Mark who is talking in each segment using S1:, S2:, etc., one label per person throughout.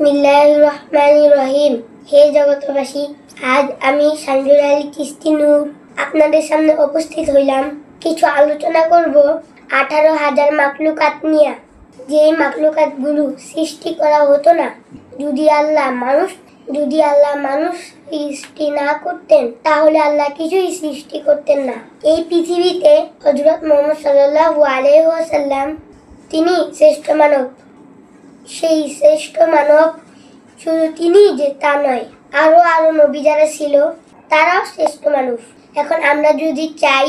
S1: বিসমিল্লাহির রহমানির রহিম। হে জগতবাসী, আজ আমি সঞ্জুর আলী চিশতি নূর আপনাদের সামনে উপস্থিত হইলাম। কিছু আলোচনা করব 18,000 মাখলুকাত নিয়ে। যে মাখলুকাতগুলো সৃষ্টি করা হতো না যদি আল্লাহ মানুষ সৃষ্টি না করতেন, তাহলে আল্লাহ কিছুই সৃষ্টি করতেন না। এই পৃথিবীতে হযরত মুহাম্মদ সাল্লাল্লাহু আলাইহি ওয়াসাল্লাম তিনি শ্রেষ্ঠ মানব। সেই শ্রেষ্ঠ মানব শুধু তিনি যে তা নয়, আরো নবী যারা ছিল তারাও শ্রেষ্ঠ মানুষ। এখন আমরা যদি চাই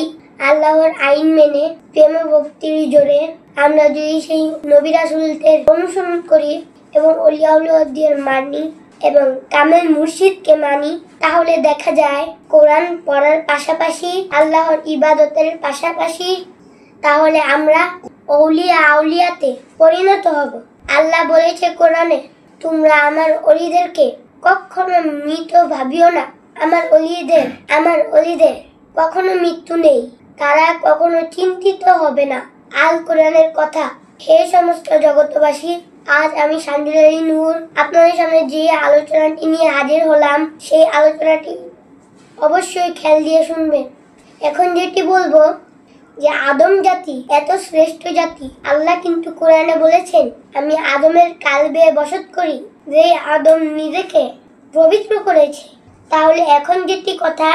S1: আল্লাহর আইন মেনে প্রেম ভক্তির জোরে আমরা যদি সেই নবী রাসূলদের অনুসরণ করি এবং ওলিয়া উলিয়াদের মানি এবং কামেল মুর্শিদকে মানি, তাহলে দেখা যায় কোরআন পড়ার পাশাপাশি আল্লাহর ইবাদতের পাশাপাশি তাহলে আমরা ওলিয়া আউলিয়াতে পরিণত হব। আল্লাহ বলেছে কোরআনে, তোমরা আমার ওলিদেরকে কখনো মৃত ভাবিও না। আমার ওলিদের কখনো মৃত্যু নেই, তারা কখনো চিন্তিত হবে না। আল কোরআনের কথা। হে সমস্ত জগতবাসী, আজ আমি সঞ্জুর আলী নূর আপনাদের সামনে যে আলোচনাটি নিয়ে হাজির হলাম, সেই আলোচনাটি অবশ্যই খেয়াল দিয়ে শুনবেন। এখন যেটি বলবো যে আদম জাতি এত শ্রেষ্ঠ জাতি, আল্লাহ কিন্তু কোরআনে বলেছেন আমি আদমের কালবে বসত করি, যে আদম নিজেকে পবিত্র করেছে। তাহলে এখন যেটি কথা,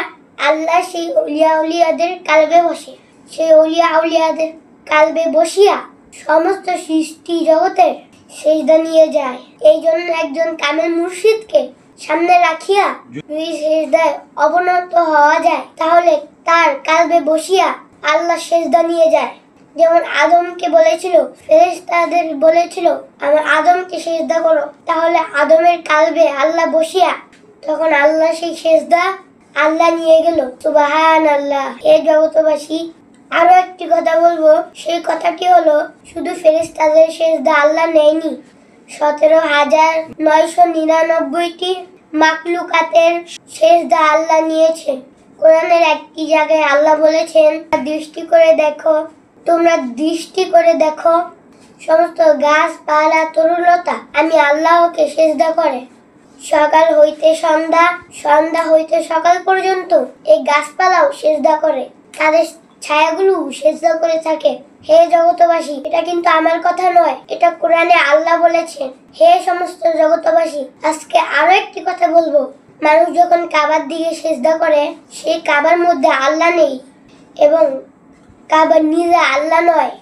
S1: আল্লাহ সেই ওলিয়া উলিয়াদের কালবে বসে, সেই ওলিয়া উলিয়াদের কালবে বসিয়া সমস্ত সৃষ্টি জগতের সেজদা নিয়ে যায়। এই জন্য একজন কামেল মুর্শিদকে সামনে রাখিয়া যদি সেজদায় অবনত হওয়া যায়, তাহলে তার কালবে বসিয়া আল্লাহ সেজদা নিয়ে যায়। যেমন আদমকে বলেছিল, ফেরেশতাদের বলেছিল আমার আদমকে সেজদা করো, তাহলে আদমের কালবে আল্লাহ বসিয়া তখন আল্লাহ সেই সেজদা আল্লাহ নিয়ে গেল। সুবহানাল্লাহ। হে জগতবাসী, আরো একটি কথা বলবো, সেই কথাটি হলো শুধু ফেরেশতাদের সেজদা আল্লাহ নেয়নি, 17,999টি মাখলুকাতের সেজদা আল্লাহ নিয়েছে। কোরআনের একটি জায়গায় আল্লাহ বলেছেন, তোমরা দৃষ্টি করে দেখো সমস্ত গাছপালা তরুলতা আমি আল্লাহকে সেজদা করে। সকাল হইতে সন্ধ্যা হইতে সকাল পর্যন্ত এই গাছপালাও সেজদা করে, তাদের ছায়াগুলো সেজদা করে থাকে। হে জগতবাসী, এটা কিন্তু আমার কথা নয়, এটা কোরআনে আল্লাহ বলেছেন। হে সমস্ত জগতবাসী, আজকে আরো একটি কথা বলবো। মানুষ যখন কাবার দিকে সেজদা করে, সেই কাবার মধ্যে আল্লাহ নেই এবং কাবার নিজে আল্লাহ নয়,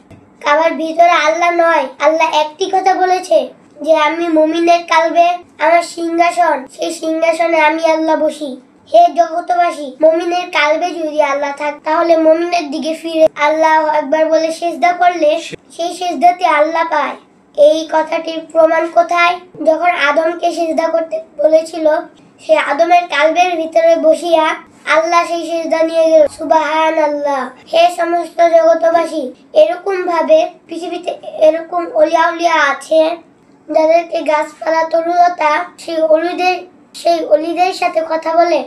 S1: কাবার ভিতরে আল্লাহ নয়। আল্লাহ একটি কথা বলেছে যে আমি মুমিনের কালবে আমার সিংহাসন, সেই সিংহাসনে আমি আল্লাহ বসি। হে জগতবাসী, মুমিনের কালবে যদি আল্লাহ থাক, তাহলে মুমিনের দিকে ফিরে আল্লাহু আকবার বলে সেজদা করলে সেই সেজদাতে আল্লাহ পায়। এই কথাটির প্রমাণ কোথায়? যখন আদমকে সেজদা করতে বলেছিল, সে আদমের কালবের ভিতরে বসিয়া আল্লাহ সেই সেজদা নিয়ে গেল। সুবহানাল্লাহ। হে সমস্ত জগতবাসী, এরকম ভাবে পৃথিবীতে এরকম ওলিয়া উলিয়া আছে যাদেরকে গাছপালা তরুলতা সেই অলিদের সাথে কথা বলে।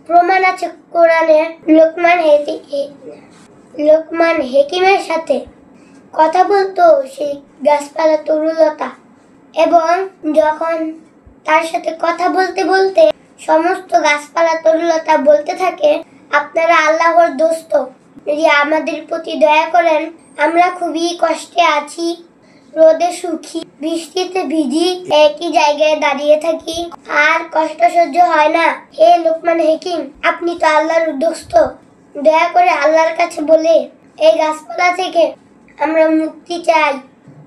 S1: প্রমাণ আছে কোরআনে। লোকমান হেকিমের সাথে কথা বলতো সেই গাছপালা তরুলতা, এবং যখন তার সাথে কথা বলতে বলতে সমস্ত গাছপালা তরুলতা বলতে থাকে, আপনারা আল্লাহর দোস্ত, যদি আমাদের প্রতি দয়া করেন, আমরা খুবই কষ্টে আছি, রোদে শুকি, বৃষ্টিতে ভিজি, একই জায়গায় দাঁড়িয়ে থাকি, আর কষ্ট সহ্য হয় না। হে লোকমান হেকিম, আপনি তো আল্লাহর দোস্ত, দয়া করে আল্লাহর কাছে বলে এই গাছপালা থেকে আমরা মুক্তি চাই।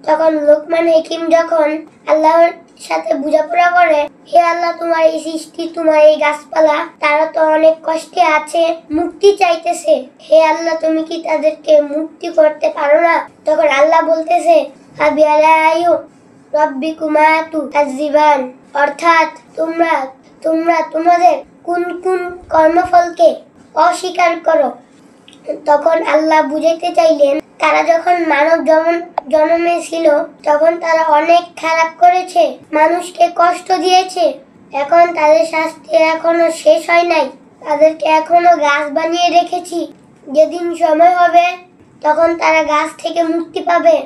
S1: তখন লোকমান হেকিম যখন আল্লাহর সাথে বোঝাপড়া করে, হে আল্লাহ, তোমার এই সৃষ্টি, তোমার এই গাছপালা, তারা তো অনেক কষ্টে আছে, মুক্তি চাইতেছে, হে আল্লাহ, তুমি কি তাদেরকে মুক্তি করতে পারো না? তখন আল্লাহ বলতেছে, অর্থাৎ তোমরা তোমাদের কোন কর্মফলকে অস্বীকার করো। তখন আল্লাহ বুঝাইতে চাইলেন, তারা যখন মানব জন্মে ছিল তখন তারা অনেক খারাপ করেছে, মানুষকে কষ্ট দিয়েছে, এখন তাদের শাস্তি এখনো শেষ হয় নাই, তাদেরকে এখনো গাছ বানিয়ে রেখেছি। যেদিন সময় হবে তখন তারা গাছ থেকে মুক্তি পাবে।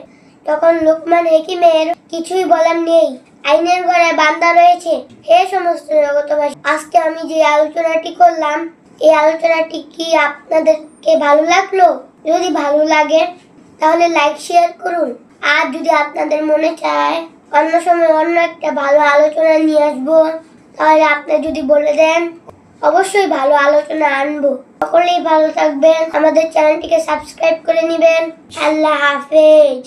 S1: তখন লোকমান হেকিমের কিছুই বলার নেই, আইনের ঘরে বান্দা রয়েছে। হে সমস্ত জগতবাসী, আজকে আমি যে আলোচনাটি করলাম, এই আলোচনাটি কি আপনাদেরকে ভালো লাগলো? যদি ভালো লাগে তাহলে লাইক শেয়ার করুন। আর যদি আপনাদের মনে চায় অন্য সময় অন্য একটা ভালো আলোচনা নিয়ে আসবো, তাহলে আপনি যদি বলে দেন অবশ্যই ভালো আলোচনা আনবো। সকলেই ভালো থাকবেন, আমাদের চ্যানেলটিকে সাবস্ক্রাইব করে নেবেন। আল্লাহ হাফেজ।